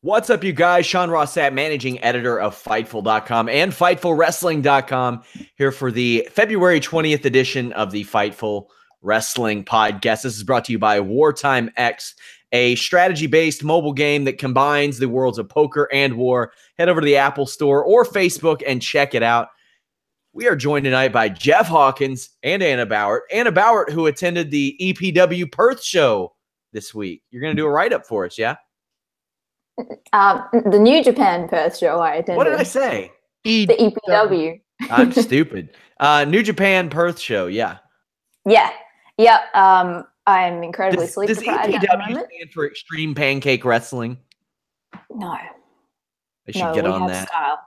What's up, you guys? Sean Sapp, managing editor of Fightful.com and FightfulWrestling.com, here for the February 20th edition of the Fightful Wrestling Podcast. This is brought to you by Wartime X, a strategy-based mobile game that combines the worlds of poker and war. Head over to the Apple Store or Facebook and check it out. We are joined tonight by Jeff Hawkins and Anna Bauert. Anna Bauert, who attended the EPW Perth show this week. You're going to do a write-up for us, yeah? The New Japan Perth show I attended. What did I say? The EPW. I'm stupid. New Japan Perth show, yeah. Yeah. I'm incredibly sleep deprived at the moment. Does EPW stand for Extreme Pancake Wrestling? No. I should get on that. Style.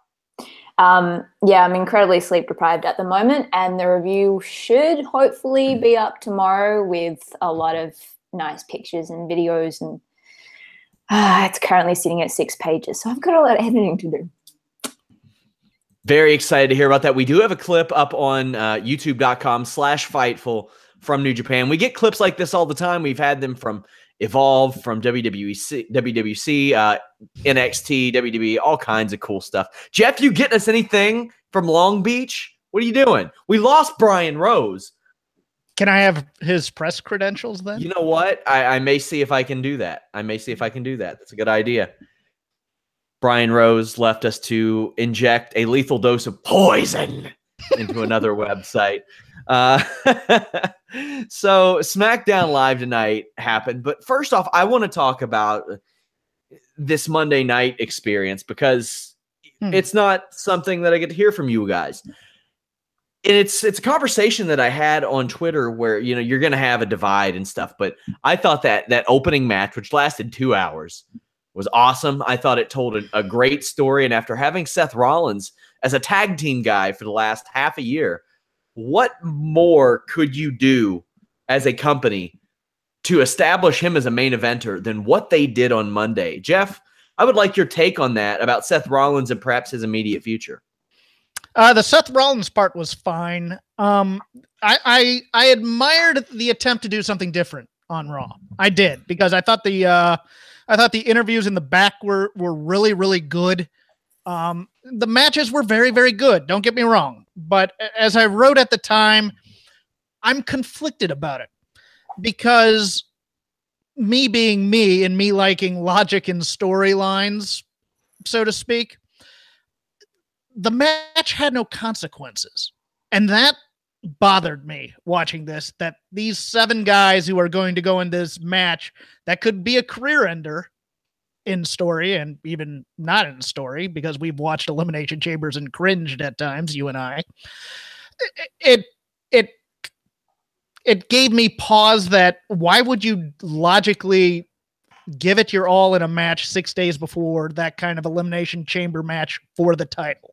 I'm incredibly sleep deprived at the moment, and the review should hopefully be up tomorrow with a lot of nice pictures and videos, and it's currently sitting at 6 pages, so I've got a lot of editing to do. Very excited to hear about that. We do have a clip up on youtube.com/Fightful from New Japan. We get clips like this all the time. We've had them from Evolve, from WWC, NXT, WWE, all kinds of cool stuff. Jeff, you getting us anything from Long Beach? What are you doing? We lost Brian Rose. Can I have his press credentials then? You know what? I may see if I can do that. That's a good idea. Brian Rose left us to inject a lethal dose of poison into another website. So SmackDown Live tonight happened. But first off, I want to talk about this Monday night experience because it's not something that I get to hear from you guys. And it's a conversation that I had on Twitter where, you know, you're going to have a divide and stuff. But I thought that opening match, which lasted 2 hours, was awesome. I thought it told a great story. And after having Seth Rollins as a tag team guy for the last half a year, what more could you do as a company to establish him as a main eventer than what they did on Monday? Jeff, I would like your take on that about Seth Rollins and perhaps his immediate future. The Seth Rollins part was fine. I admired the attempt to do something different on Raw. I did, because I thought the interviews in the back were really, really good. The matches were very, very good. Don't get me wrong. But as I wrote at the time, I'm conflicted about it, because me being me and me liking logic and storylines, so to speak, the match had no consequences. And that bothered me watching this, that these 7 guys who are going to go in this match that could be a career ender in story and even not in story, because we've watched Elimination Chambers and cringed at times, you and I. It gave me pause that why would you logically give it your all in a match 6 days before that kind of Elimination Chamber match for the title?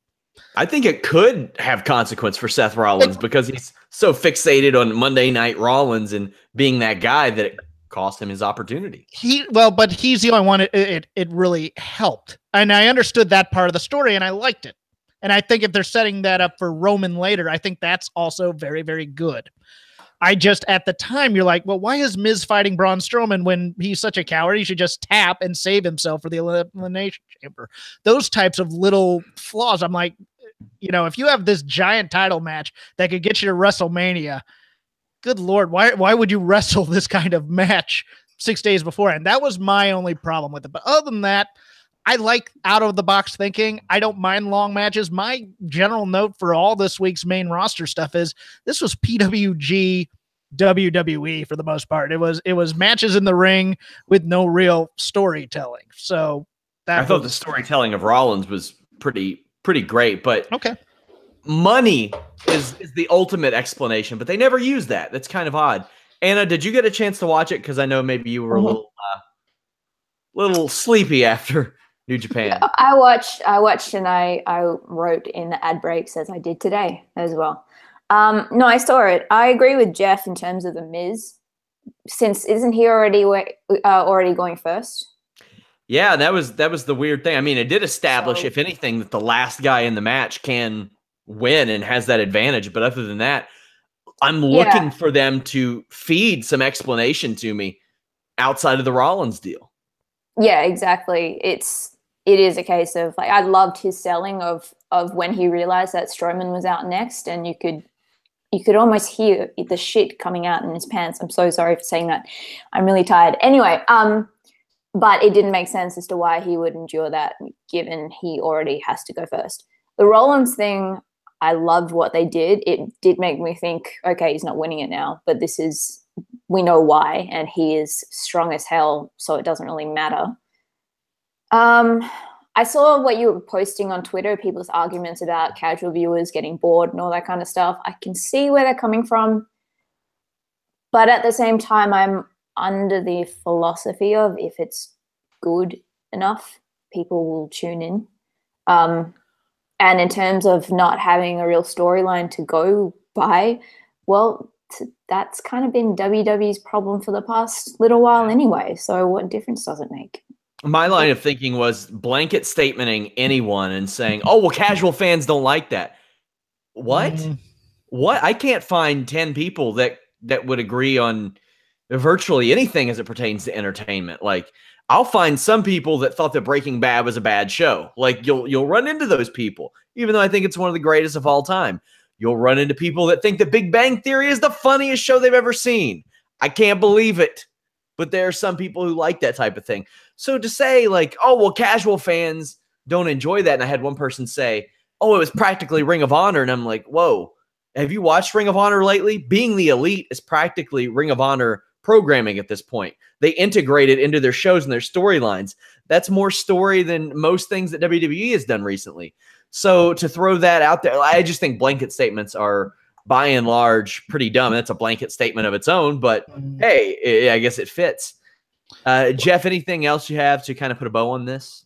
I think it could have consequence for Seth Rollins because he's so fixated on Monday Night Rollins and being that guy that it cost him his opportunity. But he's the only one it really helped. And I understood that part of the story and I liked it. And I think if they're setting that up for Roman later, I think that's also very, very good. I just, at the time, you're like, well, why is Miz fighting Braun Strowman when he's such a coward? He should just tap and save himself for the Elimination Chamber. Those types of little flaws. I'm like, you know, if you have this giant title match that could get you to WrestleMania, good Lord, why would you wrestle this kind of match 6 days before? And that was my only problem with it. But other than that, I like out-of-the-box thinking. I don't mind long matches. My general note for all this week's main roster stuff is this was PWG WWE for the most part. It was matches in the ring with no real storytelling. So I thought the storytelling of Rollins was pretty great, but okay. Money is the ultimate explanation, but they never use that. That's kind of odd. Anna, did you get a chance to watch it? Because I know maybe you were a little sleepy after New Japan. I watched and I wrote in the ad breaks as I did today as well. No, I saw it. I agree with Jeff in terms of the Miz. Since isn't he already going first? Yeah, that was the weird thing. I mean, it did establish, if anything, that the last guy in the match can win and has that advantage. But other than that, I'm looking for them to feed some explanation to me outside of the Rollins deal. Yeah, exactly. It is a case of like I loved his selling of when he realized that Strowman was out next, and you could almost hear the shit coming out in his pants. I'm so sorry for saying that. I'm really tired. Anyway, but it didn't make sense as to why he would endure that, given he already has to go first. The Rollins thing, I loved what they did. It did make me think, okay, he's not winning it now, but we know why, and he is strong as hell, so it doesn't really matter. I saw what you were posting on Twitter, people's arguments about casual viewers getting bored and all that kind of stuff. I can see where they're coming from, but at the same time, I'm under the philosophy of if it's good enough, people will tune in. And in terms of not having a real storyline to go by, well, that's kind of been WWE's problem for the past little while anyway. So what difference does it make? My line of thinking was blanket statementing anyone and saying, oh, well, casual fans don't like that. What? What? I can't find 10 people that would agree on virtually anything as it pertains to entertainment. Like, I'll find some people that thought that Breaking Bad was a bad show. Like, you'll run into those people, even though I think it's one of the greatest of all time. You'll run into people that think that Big Bang Theory is the funniest show they've ever seen. I can't believe it. But there are some people who like that type of thing. So to say like, oh, well, casual fans don't enjoy that. And I had one person say, oh, it was practically Ring of Honor. And I'm like, whoa, have you watched Ring of Honor lately? Being the Elite is practically Ring of Honor programming at this point. They integrate it into their shows and their storylines. That's more story than most things that WWE has done recently. So to throw that out there, I just think blanket statements are by and large pretty dumb. That's a blanket statement of its own, but hey, I guess it fits. Jeff, anything else you have to kind of put a bow on this?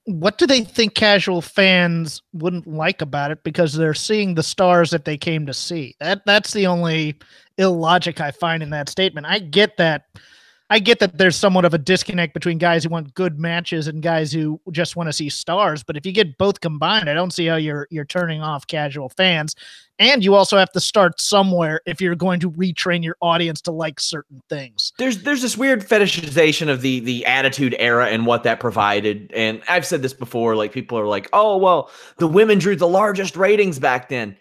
What do they think casual fans wouldn't like about it because they're seeing the stars that they came to see? That's the only illogic I find in that statement. I get that there's somewhat of a disconnect between guys who want good matches and guys who just want to see stars. But if you get both combined, I don't see how you're turning off casual fans. And you also have to start somewhere if you're going to retrain your audience to like certain things. There's this weird fetishization of the Attitude Era and what that provided. And I've said this before, like people are like, oh, well, the women drew the largest ratings back then.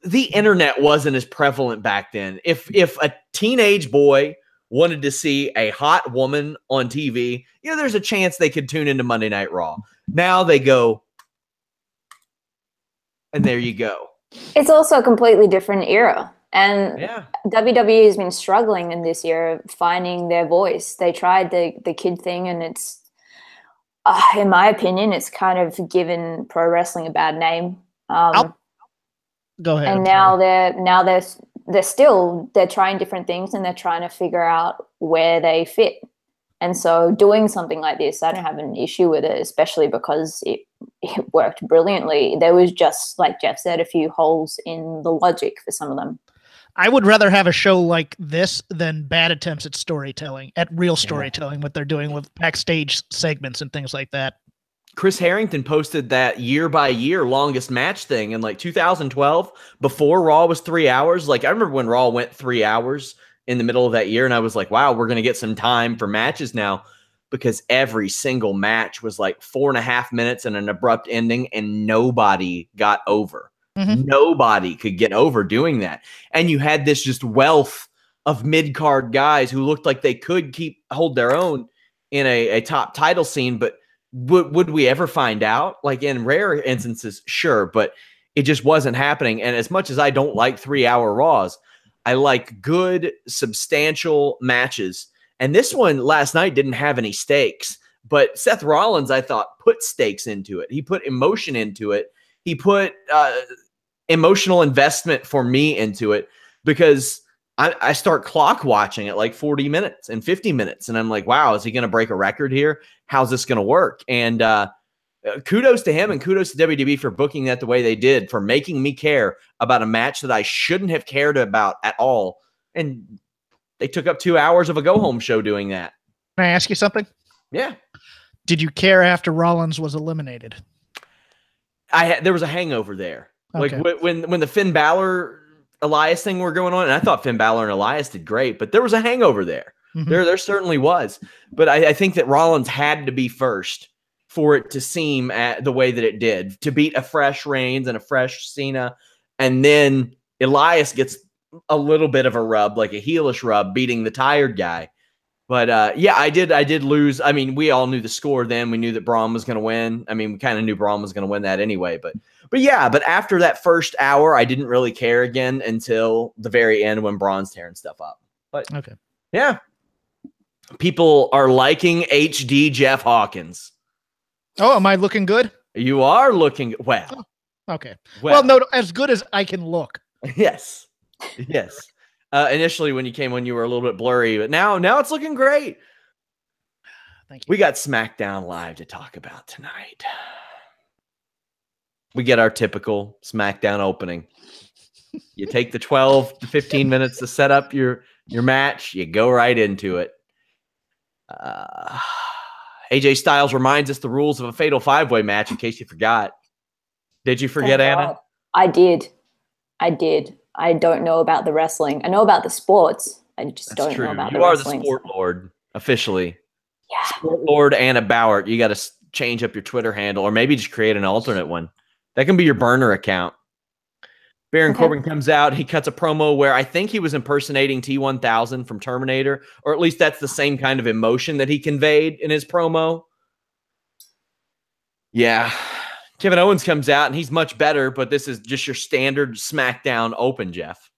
The internet wasn't as prevalent back then. If a teenage boy wanted to see a hot woman on TV, there's a chance they could tune into Monday Night Raw. Now they go, and there you go. It's also a completely different era. And WWE has been struggling in this era, finding their voice. They tried the kid thing, and it's, in my opinion, it's kind of given pro wrestling a bad name. Go ahead. And they're trying different things, and they're trying to figure out where they fit. And so doing something like this, I don't have an issue with it, especially because it worked brilliantly. There was just, like Jeff said, a few holes in the logic for some of them. I would rather have a show like this than bad attempts at storytelling, at real storytelling, what they're doing with backstage segments and things like that. Chris Harrington posted that year by year longest match thing in like 2012 before Raw was 3 hours. Like I remember when Raw went 3 hours in the middle of that year, and I was like, wow, we're going to get some time for matches now, because every single match was like 4.5 minutes and an abrupt ending, and nobody got over. Nobody could get over doing that. And you had this just wealth of mid-card guys who looked like they could hold their own in a top title scene, but would we ever find out? Like in rare instances, sure, but it just wasn't happening. And as much as I don't like 3-hour Raws, I like good, substantial matches. And this one last night didn't have any stakes, but Seth Rollins, I thought, put stakes into it. He put emotion into it. He put emotional investment for me into it, because I start clock watching at like 40 minutes and 50 minutes. And I'm like, wow, is he going to break a record here? How's this going to work? And kudos to him, and kudos to WWE for booking that the way they did, for making me care about a match that I shouldn't have cared about at all. And they took up 2 hours of a go-home show doing that. Can I ask you something? Yeah. Did you care after Rollins was eliminated? There was a hangover there. Okay. Like when the Finn Balor Elias thing were going on, and I thought Finn Balor and Elias did great, but there was a hangover there. There certainly was. But I think that Rollins had to be first for it to seem the way that it did, to beat a fresh Reigns and a fresh Cena. And then Elias gets a little bit of a rub, like a heelish rub, beating the tired guy. But yeah, I did lose. I mean, we all knew the score then. We knew that Braun was going to win. I mean, we kind of knew Braun was going to win that anyway. But yeah, but after that first hour, I didn't really care again until the very end when Braun's tearing stuff up. But okay, yeah, people are liking HD Jeff Hawkins. Oh, am I looking good? You are looking well. Oh, okay. Well, no, as good as I can look. Yes. Yes. Initially, when you came on, you were a little bit blurry, but now it's looking great. Thank you. We got SmackDown Live to talk about tonight. We get our typical SmackDown opening. You take the 12 to 15 minutes to set up your match. You go right into it. AJ Styles reminds us the rules of a fatal five-way match in case you forgot. Did you forget, Anna? I did. I don't know about the wrestling. I know about the sports. I just don't know about the wrestling. You are the Sport Lord, officially. Yeah. Sport Lord Anna Bauert. You got to change up your Twitter handle or maybe just create an alternate one. That can be your burner account. Baron Corbin comes out. He cuts a promo where I think he was impersonating T-1000 from Terminator, or at least that's the same kind of emotion that he conveyed in his promo. Yeah. Kevin Owens comes out, and he's much better, but this is just your standard SmackDown open, Jeff.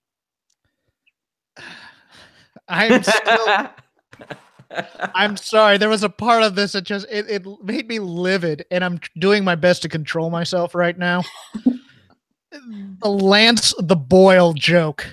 I'm sorry. There was a part of this that just it made me livid, and I'm doing my best to control myself right now. The Lance the Boyle joke.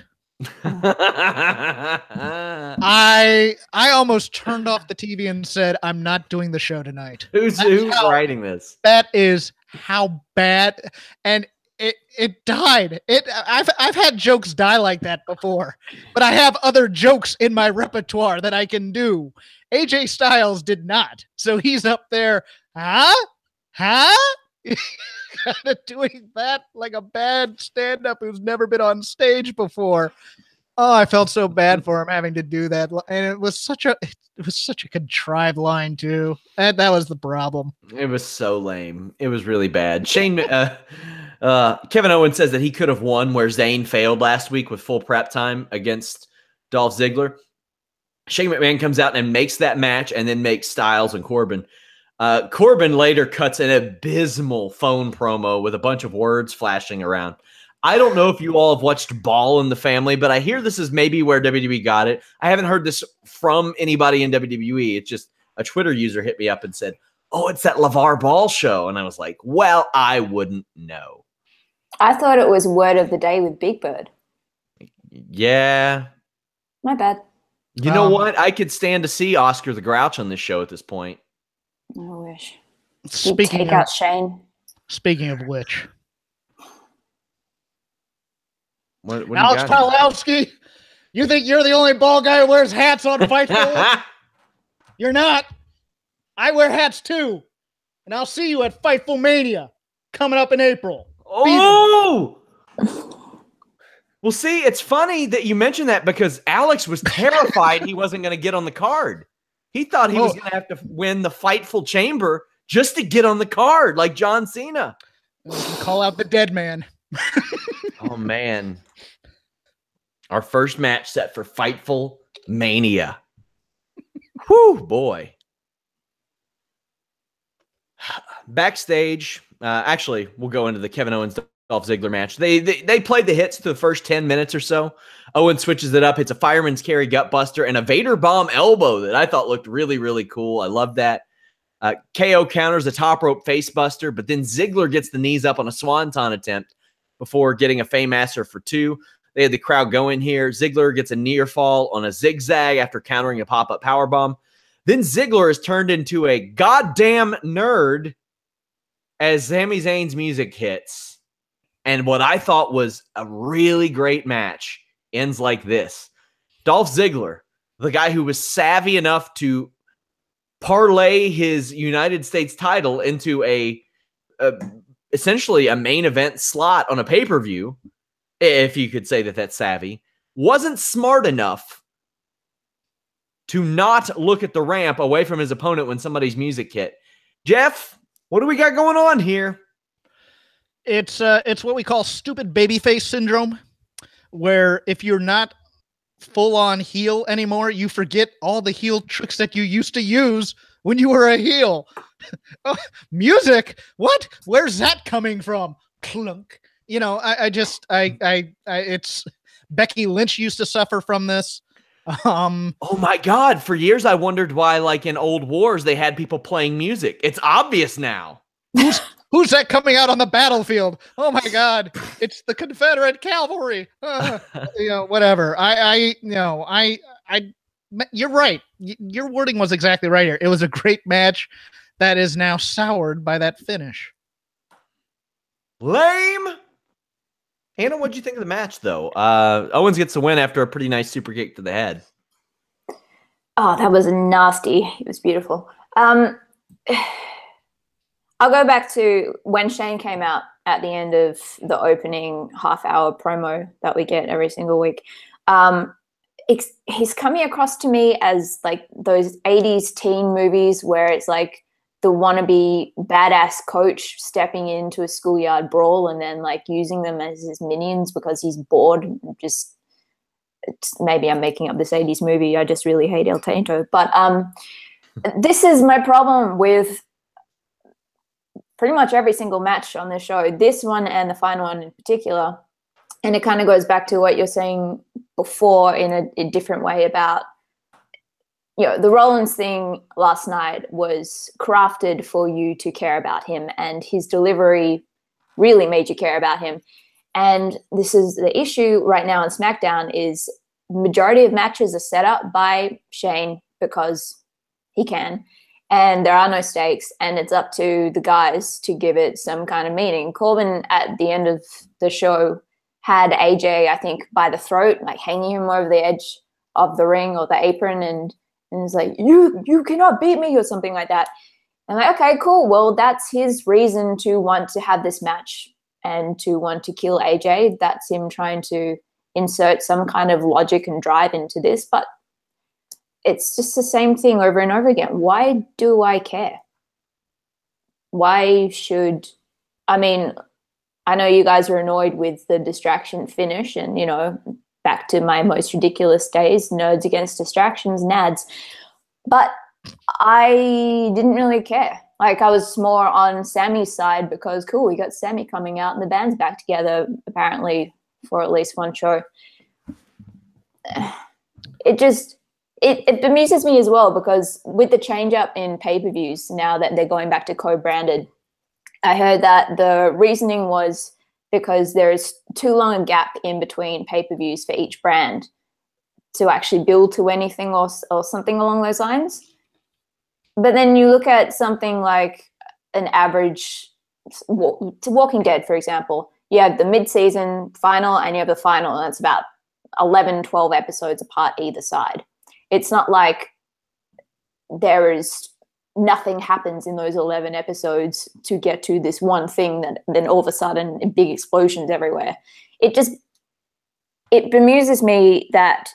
I almost turned off the TV and said, I'm not doing the show tonight. Who's writing this? That is how bad, and it died. I've had jokes die like that before, but I have other jokes in my repertoire that I can do. AJ Styles did not, so he's up there, kind of doing that like a bad stand-up who's never been on stage before. Oh, I felt so bad for him having to do that, and it was such a contrived line too. And that was the problem. It was so lame. It was really bad. Kevin Owens says that he could have won where Zayn failed last week with full prep time against Dolph Ziggler. Shane McMahon comes out and makes that match, and then makes Styles and Corbin. Corbin later cuts an abysmal phone promo with a bunch of words flashing around. I don't know if you all have watched Ball in the Family, but I hear this is maybe where WWE got it. I haven't heard this from anybody in WWE. It's just a Twitter user hit me up and said, oh, it's that LeVar Ball show. And I was like, well, I wouldn't know. I thought it was Word of the Day with Big Bird. Yeah. My bad. You know what? I could stand to see Oscar the Grouch on this show at this point. I wish. Speaking take out Shane. Speaking of which. What Alex Palowski, you think you're the only bald guy who wears hats on Fightful? You're not. I wear hats too. And I'll see you at Fightful Mania coming up in April. Oh! Well, see, it's funny that you mentioned that because Alex was terrified he wasn't going to get on the card. He thought he was going to have to win the Fightful Chamber just to get on the card, like John Cena. We can call out the dead man. Oh, man. Our first match set for Fightful Mania. Whew, boy. Backstage, actually, we'll go into the Kevin Owens Dolph Ziggler match. They played the hits to the first 10 minutes or so. Owens switches it up. It's a fireman's carry gutbuster and a Vader bomb elbow that I thought looked really, really cool. I love that. KO counters a top rope face buster, but then Ziggler gets the knees up on a swanton attempt before getting a Faymaster for 2. They had the crowd going here. Ziggler gets a near fall on a zigzag after countering a pop-up powerbomb. Then Ziggler is turned into a goddamn nerd as Sami Zayn's music hits. And what I thought was a really great match ends like this. Dolph Ziggler, the guy who was savvy enough to parlay his United States title into essentially a main event slot on a pay-per-view, if you could say that that's savvy, wasn't smart enough to not look at the ramp away from his opponent when somebody's music hit. Jeff, what do we got going on here? It's what we call stupid babyface syndrome, where if you're not full-on heel anymore, you forget all the heel tricks that you used to use when you were a heel. Oh, music? What? Where's that coming from? Clunk. You know, it's Becky Lynch used to suffer from this. Oh my God. For years, I wondered why, like in old wars, they had people playing music. It's obvious now. Who's that coming out on the battlefield? Oh my God. It's the Confederate cavalry. Whatever. You're right. Your wording was exactly right here. It was a great match that is now soured by that finish. Lame. Hannah, what'd you think of the match, though? Owens gets the win after a pretty nice super kick to the head. Oh, that was nasty. It was beautiful. I'll go back to when Shane came out at the end of the opening half-hour promo that we get every single week. He's coming across to me as like those 80s teen movies where it's like the wannabe badass coach stepping into a schoolyard brawl and then like using them as his minions because he's bored. Maybe I'm making up this 80s movie. I just really hate El Tanto. But this is my problem with pretty much every single match on this show, this one and the final one in particular. And it kind of goes back to what you're saying before in a different way about, the Rollins thing last night was crafted for you to care about him, and his delivery really made you care about him. And this is the issue right now in SmackDown is majority of matches are set up by Shane because he can, and there are no stakes, and it's up to the guys to give it some kind of meaning. Corbin at the end of the show had AJ, I think, by the throat, like hanging him over the edge of the ring or the apron, and it's like, you cannot beat me or something like that. And like, okay, cool. Well, that's his reason to want to have this match and to want to kill AJ. That's him trying to insert some kind of logic and drive into this. But it's just the same thing over and over again. Why do I care? Why should, I mean, I know you guys are annoyed with the distraction finish and, back to my most ridiculous days, nerds against distractions, nads. But I didn't really care. Like, I was more on Sammy's side because, cool, we got Sammy coming out and the band's back together, apparently, for at least one show. It bemuses me as well because with the change-up in pay-per-views, now that they're going back to co-branded, I heard that the reasoning was because there is too long a gap in between pay-per-views for each brand to actually build to anything or something along those lines. But then you look at something like an average Walking Dead, for example. You have the mid-season final and you have the final, and it's about 11, 12 episodes apart either side. It's not like there is nothing happens in those 11 episodes to get to this one thing that then all of a sudden big explosions everywhere. It bemuses me that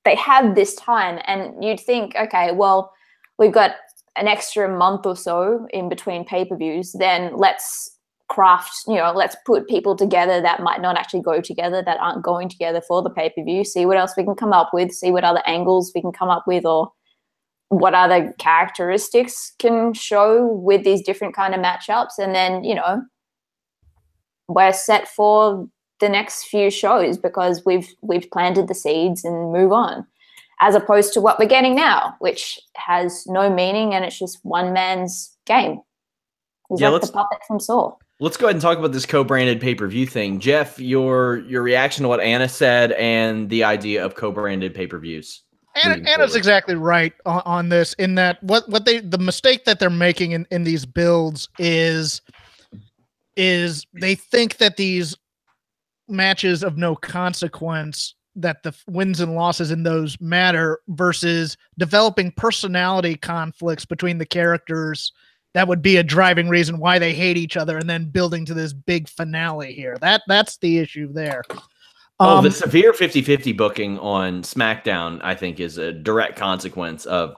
they have this time and you'd think, okay, well, we've got an extra month or so in between pay-per-views, then let's craft, let's put people together that might not actually go together, that aren't going together for the pay-per-view, see what else we can come up with, see what other angles we can come up with, or what other characteristics can show with these different kind of matchups. And then, we're set for the next few shows because we've planted the seeds and move on, as opposed to what we're getting now, which has no meaning and it's just one man's game. He's like the puppet from Saw. Let's go ahead and talk about this co-branded pay-per-view thing. Jeff, your reaction to what Anna said and the idea of co-branded pay-per-views. Anna's exactly right on this, in that the mistake that they're making in these builds is they think that these matches of no consequence, that the wins and losses in those matter, versus developing personality conflicts between the characters that would be a driving reason why they hate each other, and then building to this big finale here. That's the issue there. The severe 50-50 booking on SmackDown, I think, is a direct consequence of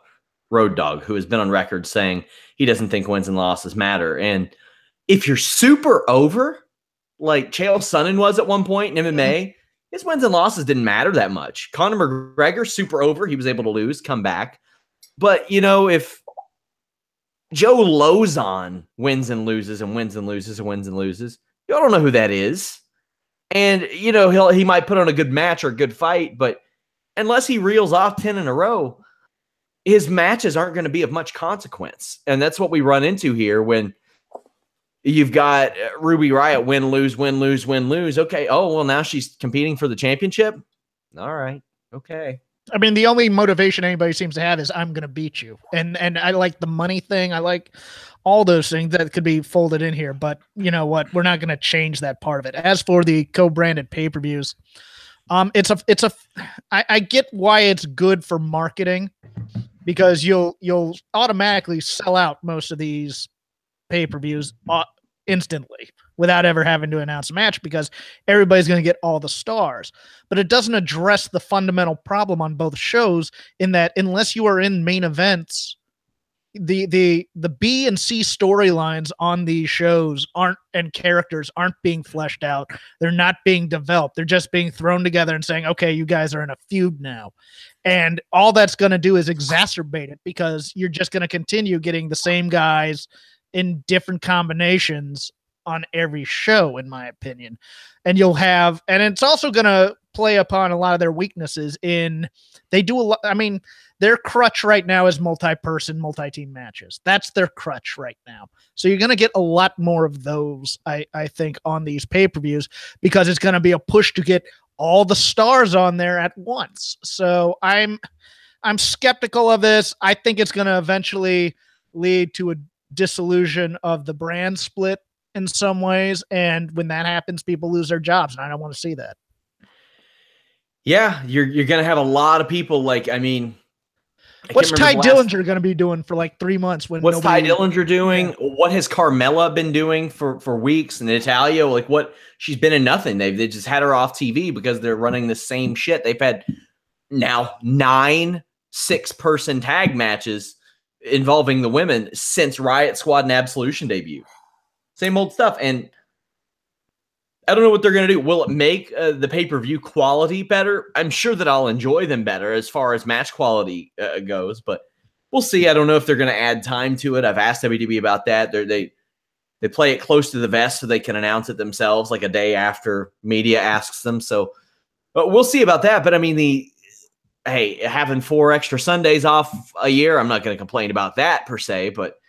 Road Dogg, who has been on record saying he doesn't think wins and losses matter. And if you're super over, like Chael Sonnen was at one point in MMA, his wins and losses didn't matter that much. Conor McGregor, super over, he was able to lose, come back. But, you know, if Joe Lozon wins and loses and wins and loses and wins and loses, you don't know who that is. And, you know, he might put on a good match or a good fight, but unless he reels off 10 in a row, his matches aren't going to be of much consequence. And that's what we run into here when you've got Ruby Riott win, lose, win, lose, win, lose. Okay. Oh, well, now she's competing for the championship. All right. Okay. I mean, the only motivation anybody seems to have is I'm going to beat you. And I like the money thing. I like all those things that could be folded in here, but you know what? We're not going to change that part of it. As for the co-branded pay-per-views, I get why it's good for marketing, because you'll automatically sell out most of these pay-per-views instantly without ever having to announce a match, because everybody's going to get all the stars. But it doesn't address the fundamental problem on both shows, in that unless you are in main events, the B and C storylines on these shows and characters aren't being fleshed out. They're not being developed. They're just being thrown together and saying, okay, you guys are in a feud now. And all that's going to do is exacerbate it, because you're just going to continue getting the same guys in different combinations on every show, in my opinion. And it's also going to play upon a lot of their weaknesses their crutch right now is multi-person, multi-team matches. That's their crutch right now. So you're going to get a lot more of those, I think, on these pay-per-views, because it's going to be a push to get all the stars on there at once. So I'm skeptical of this. I think it's going to eventually lead to a dissolution of the brand split in some ways. And when that happens, people lose their jobs, and I don't want to see that. Yeah, you're going to have a lot of people what's Ty Dillinger going to be doing for like 3 months? What's Ty Dillinger doing? Yeah. What has Carmella been doing for weeks? And Natalia, she's been in nothing. They just had her off TV because they're running the same shit. They've had now 9 6-person tag matches involving the women since Riott Squad and Absolution debut. Same old stuff. And I don't know what they're going to do. Will it make the pay-per-view quality better? I'm sure that I'll enjoy them better as far as match quality goes, but we'll see. I don't know if they're going to add time to it. I've asked WWE about that. They play it close to the vest so they can announce it themselves like a day after media asks them. So we'll see about that. But I mean, having 4 extra Sundays off a year, I'm not going to complain about that per se, but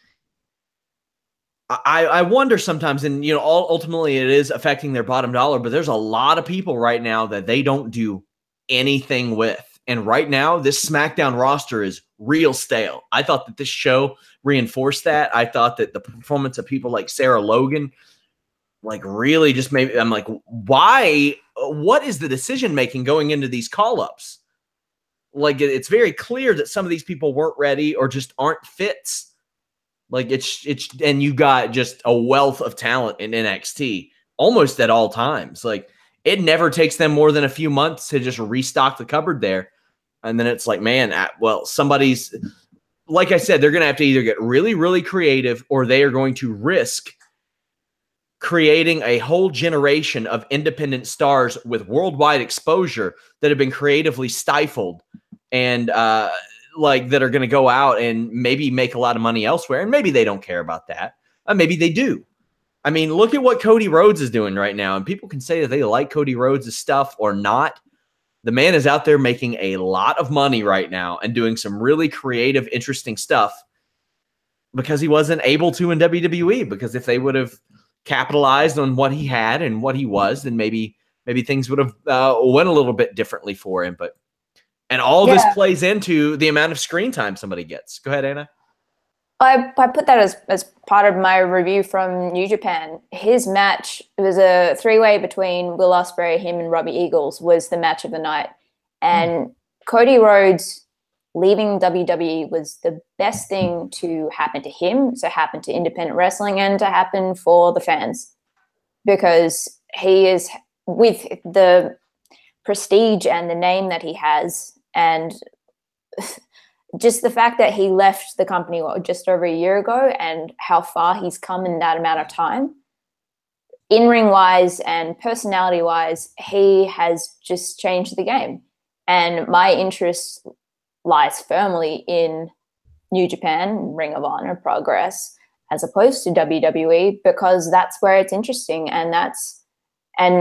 I wonder sometimes, and ultimately it is affecting their bottom dollar, but there's a lot of people right now that they don't do anything with. And right now, this SmackDown roster is real stale. I thought that this show reinforced that. I thought that the performance of people like Sarah Logan, really just made, I'm like, why? What is the decision making going into these call-ups? It's very clear that some of these people weren't ready or just aren't fits. And you got just a wealth of talent in NXT almost at all times. It never takes them more than a few months to just restock the cupboard there. And then it's like, man, somebody's, like I said, they're going to have to either get really, really creative, or they are going to risk creating a whole generation of independent stars with worldwide exposure that have been creatively stifled and, that are going to go out and maybe make a lot of money elsewhere. And maybe they don't care about that. Maybe they do. I mean, look at what Cody Rhodes is doing right now. And people can say that they like Cody Rhodes' stuff or not. The man is out there making a lot of money right now and doing some really creative, interesting stuff because he wasn't able to in WWE. Because if they would have capitalized on what he had and what he was, then maybe things would have went a little bit differently for him. And all this plays into the amount of screen time somebody gets. Go ahead, Anna. I put that as part of my review from New Japan. His match, it was a 3-way between Will Ospreay, him, and Robbie Eagles, was the match of the night. And Cody Rhodes leaving WWE was the best thing to happen to him, to happen to independent wrestling, and to happen for the fans. Because he is, with the prestige and the name that he has, and just the fact that he left the company just over a year ago and how far he's come in that amount of time, in-ring wise and personality wise, he has just changed the game. And my interest lies firmly in New Japan, Ring of Honor, Progress, as opposed to WWE, because that's where it's interesting. And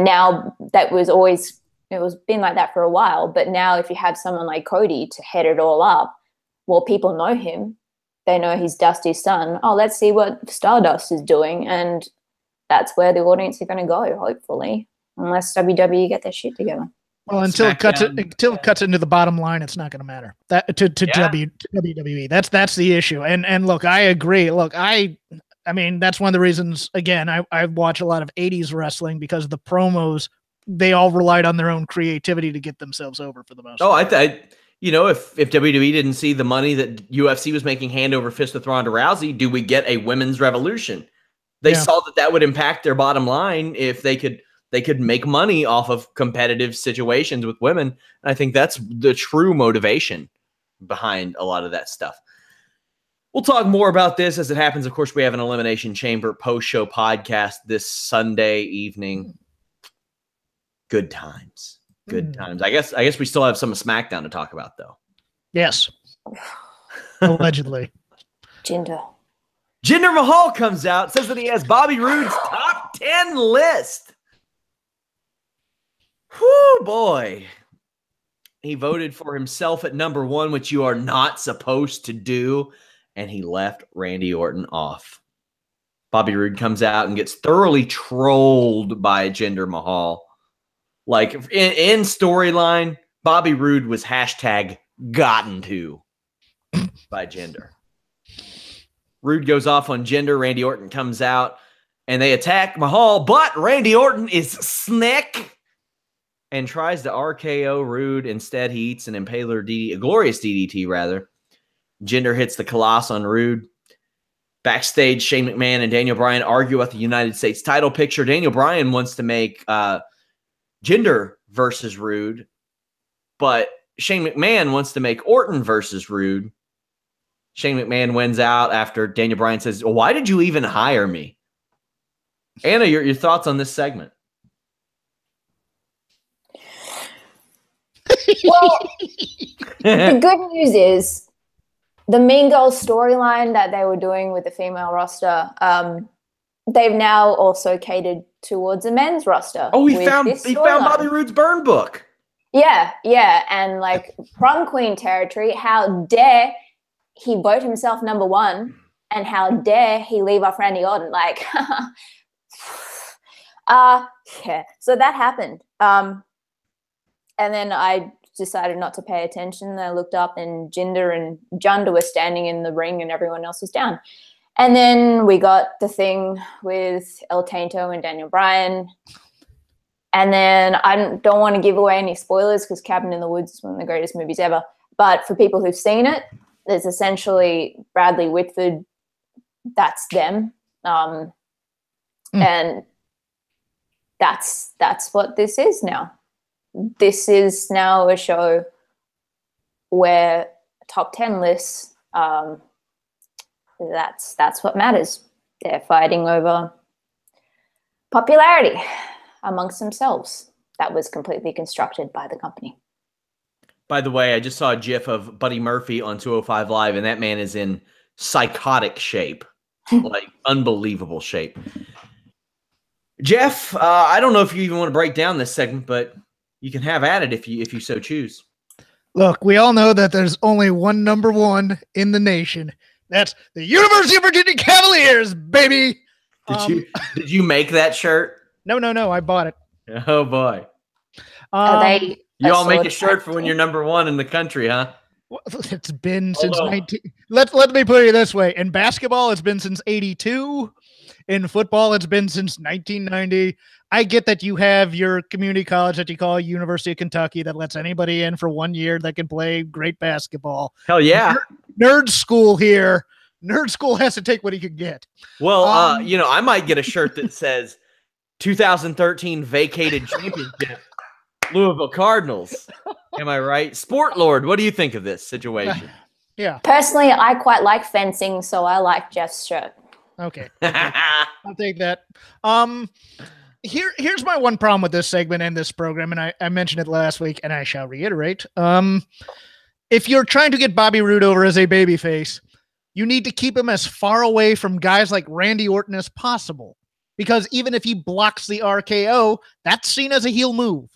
now that was always, it was been like that for a while. But now if you have someone like Cody to head it all up, well, people know him. They know he's Dusty's son. Oh, let's see what Stardust is doing. And that's where the audience are going to go, hopefully, unless WWE get their shit together. Well, until it cuts into the bottom line, it's not going to matter. That to WWE. That's the issue. And look, I agree. Look, I mean, that's one of the reasons. Again, I watch a lot of '80s wrestling because the promos, they all relied on their own creativity to get themselves over for the most. Oh, if WWE didn't see the money that UFC was making hand over fist with Ronda Rousey, do we get a women's revolution? They saw that would impact their bottom line if they could make money off of competitive situations with women. And I think that's the true motivation behind a lot of that stuff. We'll talk more about this as it happens. Of course, we have an Elimination Chamber post-show podcast this Sunday evening. Good times. Good times. I guess we still have some of Smackdown to talk about, though. Yes. Allegedly. Jinder Mahal comes out, says that he has Bobby Roode's top 10 list. Whoo, boy. He voted for himself at number 1, which you are not supposed to do, and he left Randy Orton off. Bobby Roode comes out and gets thoroughly trolled by Jinder Mahal. Like, in storyline, Bobby Roode was #gotten to by Jinder. Roode goes off on Jinder. Randy Orton comes out, and they attack Mahal, but Randy Orton is slick and tries to RKO Roode. Instead, he eats an Impaler DDT, a glorious DDT, rather. Jinder hits the Colossus on Roode. Backstage, Shane McMahon and Daniel Bryan argue about the United States title picture. Daniel Bryan wants to make Jinder versus Roode, but Shane McMahon wants to make Orton versus Roode. Shane McMahon wins out after Daniel Bryan says, well, why did you even hire me? Anna, your thoughts on this segment? Well, the good news is the Mean Girls storyline that they were doing with the female roster, they've now also catered towards a men's roster. Oh, he found Bobby Roode's burn book. Yeah. And like prom queen territory, how dare he vote himself number 1, and how dare he leave off Randy Orton? Like, yeah. So that happened. And then I decided not to pay attention. I looked up, and Jinder and Junda were standing in the ring, and everyone else was down. And then we got the thing with El Tainto and Daniel Bryan. And then I don't want to give away any spoilers because Cabin in the Woods is one of the greatest movies ever. But for people who've seen it, it's essentially Bradley Whitford. That's them. And that's what this is now. This is now a show where top 10 lists, that's what matters. They're fighting over popularity amongst themselves. That was completely constructed by the company. By the way, I just saw a GIF of Buddy Murphy on 205 Live, and that man is in psychotic shape, like unbelievable shape. Jeff, I don't know if you even want to break down this segment, but you can have at it if you so choose. Look, we all know that there's only one number 1 in the nation. That's the University of Virginia Cavaliers, baby. Did you make that shirt? No. I bought it. Oh boy. You all make a shirt for when you're number 1 in the country, huh? Well, it's been since 19. Let me put it this way: in basketball, it's been since '82. In football, it's been since 1990. I get that you have your community college that you call University of Kentucky that lets anybody in for 1 year that can play great basketball. Hell yeah. Nerd school here. Nerd school has to take what he can get. Well, I might get a shirt that says 2013 vacated championship Louisville Cardinals. Am I right? Sport Lord, what do you think of this situation? Yeah. Personally, I quite like fencing, so I like Jeff's shirt. Okay. I'll take that. Here's my one problem with this segment and this program, and I mentioned it last week, and I shall reiterate. If you're trying to get Bobby Roode over as a babyface, you need to keep him as far away from guys like Randy Orton as possible. Because even if he blocks the RKO, that's seen as a heel move.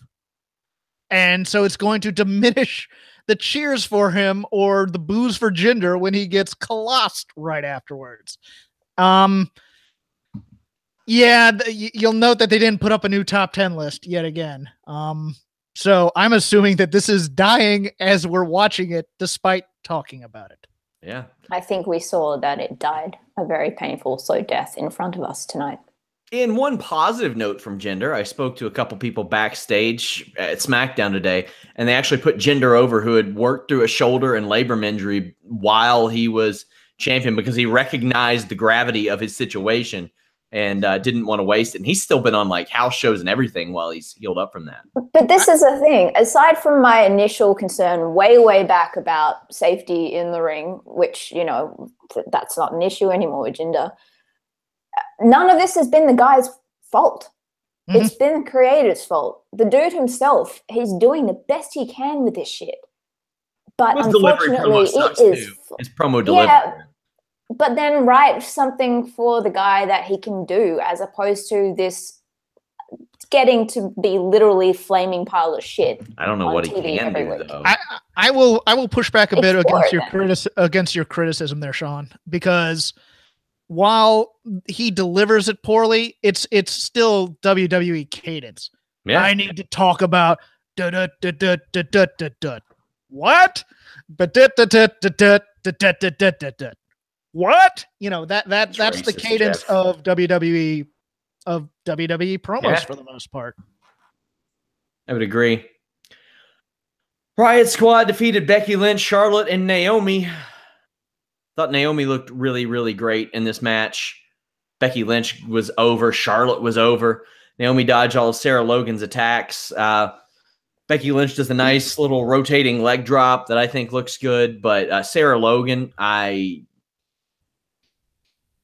And so it's going to diminish the cheers for him or the boos for Jinder when he gets colossed right afterwards. Yeah, you'll note that they didn't put up a new top 10 list yet again. So I'm assuming that this is dying as we're watching it, despite talking about it. Yeah. I think we saw that it died a very painful, slow death in front of us tonight. In one positive note from Jinder, I spoke to a couple people backstage at SmackDown today, and they actually put Jinder over, who had worked through a shoulder and labrum injury while he was champion, because he recognized the gravity of his situation and didn't want to waste it. And he's still been on like house shows and everything while he's healed up from that. But this is the thing. Aside from my initial concern way back about safety in the ring, which, you know, that's not an issue anymore with Jinder, none of this has been the guy's fault. Mm-hmm. It's been the creator's fault. The dude himself, he's doing the best he can with this shit. But unfortunately, it is his promo delivery. Yeah, but then write something for the guy that he can do, as opposed to this getting to be literally flaming pile of shit. I don't know what he can do, though. I will push back a bit against your criticism there, Sean, because while he delivers it poorly, it's still WWE cadence. Yeah. I need to talk about what? What? You know, that's racist, the cadence Jeff. Of WWE promos for the most part. I would agree. Riott Squad defeated Becky Lynch, Charlotte, and Naomi. Thought Naomi looked really, really great in this match. Becky Lynch was over. Charlotte was over. Naomi dodged all of Sarah Logan's attacks. Becky Lynch does a nice little rotating leg drop that I think looks good. But Sarah Logan,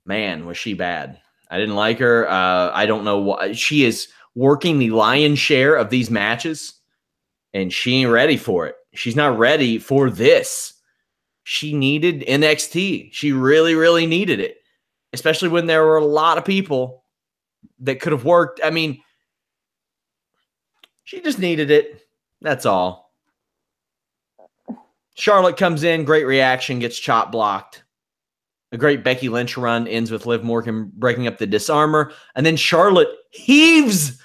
man, was she bad. I didn't like her. I don't know why. She is working the lion's share of these matches, and she ain't ready for it. She's not ready for this. She needed NXT. She really, really needed it, especially when there were a lot of people that could have worked. I mean, she just needed it. That's all. Charlotte comes in, great reaction, gets chop blocked. A great Becky Lynch run ends with Liv Morgan breaking up the disarmor. And then Charlotte heaves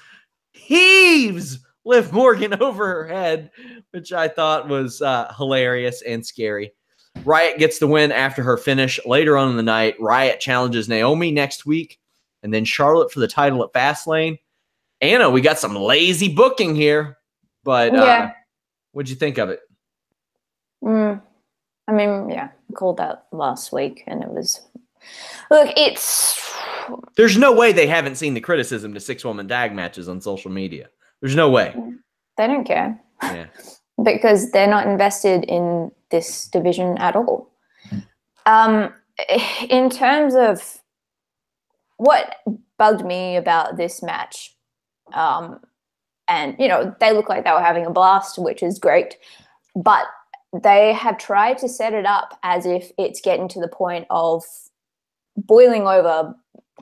Liv Morgan over her head, which I thought was hilarious and scary. Riott gets the win after her finish. Later on in the night, Riott challenges Naomi next week, and then Charlotte for the title at Fastlane. Anna, we got some lazy booking here, but what'd you think of it? I mean, yeah, I called that last week, and it was... Look, it's... There's no way they haven't seen the criticism to six-woman tag matches on social media. There's no way. They don't care. Yeah. Because they're not invested in this division at all. In terms of what bugged me about this match, and, you know, they look like they were having a blast, which is great, but they have tried to set it up as if it's getting to the point of boiling over,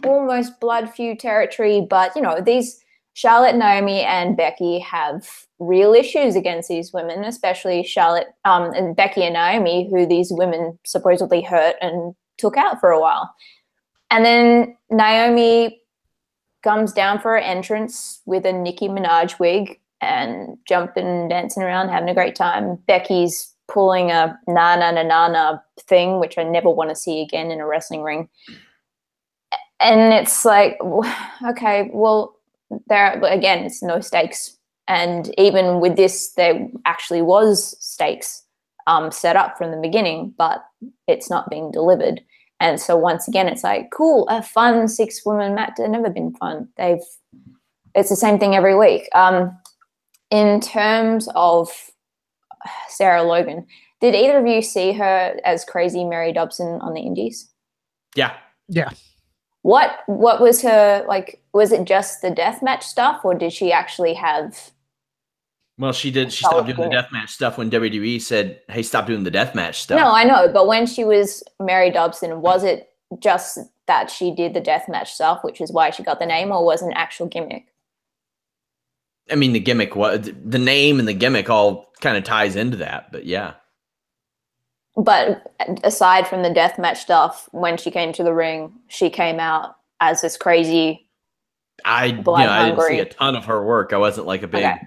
almost blood feud territory. But, you know, these Charlotte, Naomi, and Becky have real issues against these women, especially Charlotte and Becky and Naomi, who these women supposedly hurt and took out for a while. And then Naomi comes down for her entrance with a Nicki Minaj wig and jumping and dancing around, having a great time. Becky's pulling a na-na-na-na-na thing, which I never want to see again in a wrestling ring. And it's like, okay, well, there again, it's no stakes. And even with this, there actually was stakes set up from the beginning, but it's not being delivered. And so once again, it's like, cool, a fun 6-woman match. They've never been fun. It's the same thing every week. In terms of Sarah Logan, did either of you see her as crazy Mary Dobson on the Indies? Yeah. Yeah. What was her, like, was it just the deathmatch stuff, or did she actually have... Well, she did. She stopped doing the deathmatch stuff when WWE said, hey, stop doing the deathmatch stuff. No, I know. But when she was Mary Dobson, was it just that she did the deathmatch stuff, which is why she got the name, or was it an actual gimmick? I mean, the gimmick, the name and the gimmick all kind of ties into that, but yeah. But aside from the deathmatch stuff, when she came to the ring, she came out as this crazy. I didn't see a ton of her work. I wasn't like a big. Okay.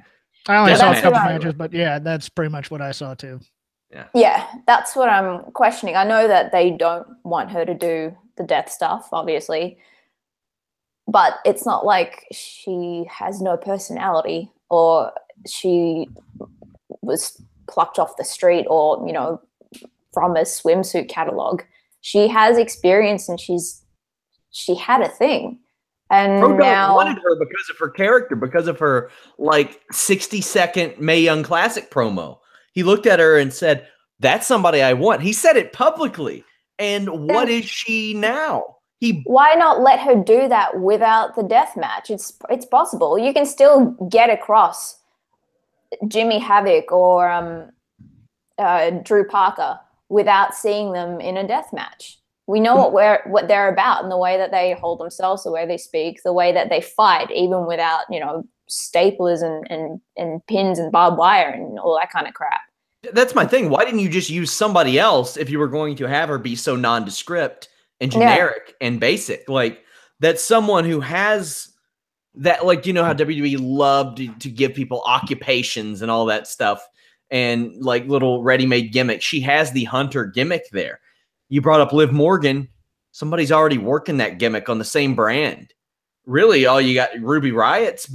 I only saw a couple matches, but yeah, that's pretty much what I saw too. Yeah, that's what I'm questioning. I know that they don't want her to do the death stuff, obviously, but it's not like she has no personality or she was plucked off the street or, you know, from a swimsuit catalog. She has experience and she had a thing. And now wanted her because of her character, because of her like 60-second Mae Young Classic promo. He looked at her and said, that's somebody I want. He said it publicly. And what is she now? Why not let her do that without the death match? It's possible. You can still get across Jimmy Havoc or Drew Parker without seeing them in a death match. We know what they're about and the way that they hold themselves, the way they speak, the way that they fight, even without, you know, staplers and pins and barbed wire and all that kind of crap. That's my thing. Why didn't you just use somebody else if you were going to have her be so nondescript and generic and basic? Like, that's someone who has that, like, you know how WWE loved to give people occupations and all that stuff and like little ready-made gimmicks. She has the Hunter gimmick there. You brought up Liv Morgan. Somebody's already working that gimmick on the same brand. Really, all you got, Ruby Riott's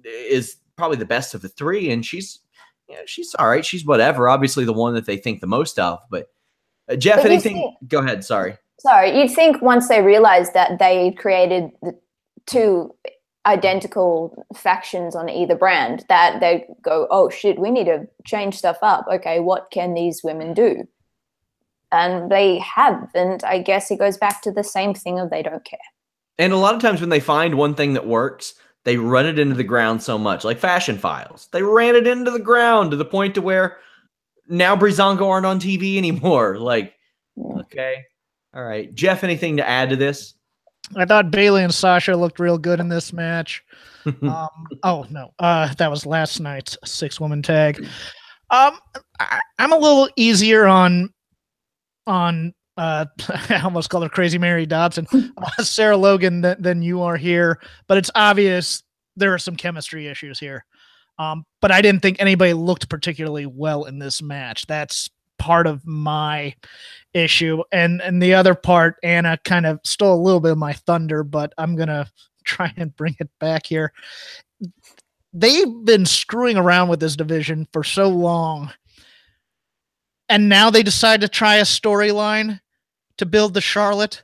is probably the best of the three, and she's all right. She's whatever. Obviously, the one that they think the most of. But Jeff, anything? Go ahead. Sorry. You'd think once they realized that they created the two identical factions on either brand, that they go, oh shit, we need to change stuff up. Okay, what can these women do? And they haven't. I guess it goes back to the same thing of they don't care. And a lot of times when they find one thing that works, they run it into the ground so much. Like Fashion Files. They ran it into the ground to the point to where now Breezango aren't on TV anymore. Like, okay. All right. Jeff, anything to add to this? I thought Bayley and Sasha looked real good in this match. Oh, no. That was last night's 6-woman tag. I'm a little easier on I almost called her Crazy Mary Dobson, Sarah Logan than you are here, but it's obvious there are some chemistry issues here. But I didn't think anybody looked particularly well in this match. That's part of my issue. And the other part, Anna kind of stole a little bit of my thunder, but I'm going to try and bring it back here. They've been screwing around with this division for so long. And now they decide to try a storyline to build the Charlotte.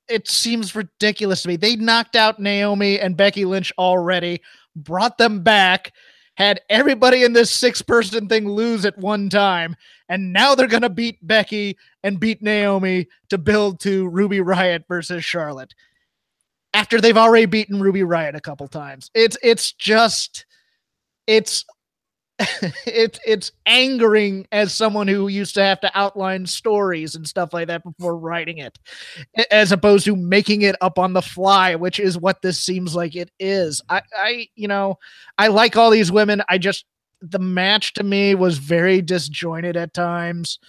It seems ridiculous to me. They knocked out Naomi and Becky Lynch already, brought them back, had everybody in this 6-person thing lose at one time, and now they're going to beat Becky and beat Naomi to build to Ruby Riott versus Charlotte. After they've already beaten Ruby Riott a couple times. It's angering as someone who used to have to outline stories and stuff like that before writing it, as opposed to making it up on the fly, which is what this seems like it is. I like all these women. The match to me was very disjointed at times.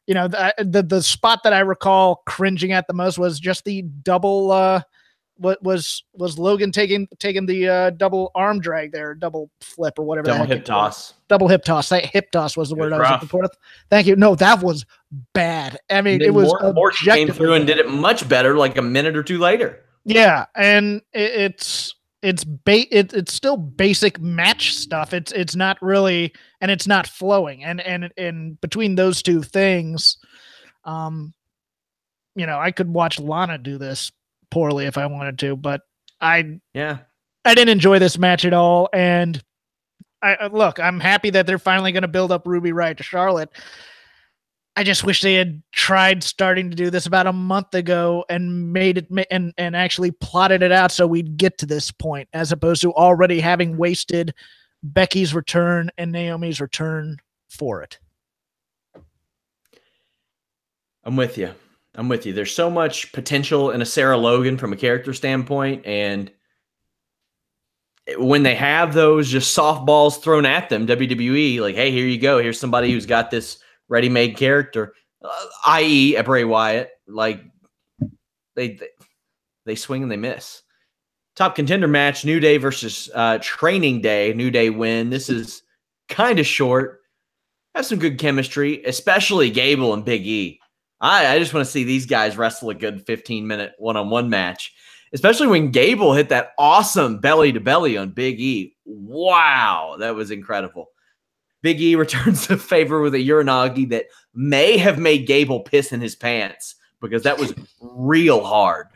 You know, the spot that I recall cringing at the most was just the double, what was Logan taking the double arm drag there, double flip or whatever. Double hip toss. Double hip toss. That hip toss was the word I was looking for. Thank you. No, that was bad. I mean, it was more came through and did it much better like a minute or two later. Yeah, and it's still basic match stuff. It's not really, and it's not flowing. And between those two things, I could watch Lana do this poorly if I wanted to, but I didn't enjoy this match at all. And Look, I'm happy that they're finally going to build up Ruby Riott to Charlotte. I just wish they had tried starting to do this about a month ago and made it and actually plotted it out so we'd get to this point, as opposed to already having wasted Becky's return and Naomi's return for it. I'm with you. There's so much potential in a Sarah Logan from a character standpoint, and when they have those just softballs thrown at them, WWE, like, hey, here you go. Here's somebody who's got this ready-made character, i.e. a Bray Wyatt. Like, they swing and they miss. Top contender match, New Day versus Training Day. New Day win. This is kind of short. Have some good chemistry, especially Gable and Big E. I just want to see these guys wrestle a good 15-minute one-on-one match, especially when Gable hit that awesome belly-to-belly on Big E. Wow, that was incredible. Big E returns the favor with a Uranagi that may have made Gable piss in his pants because that was real hard.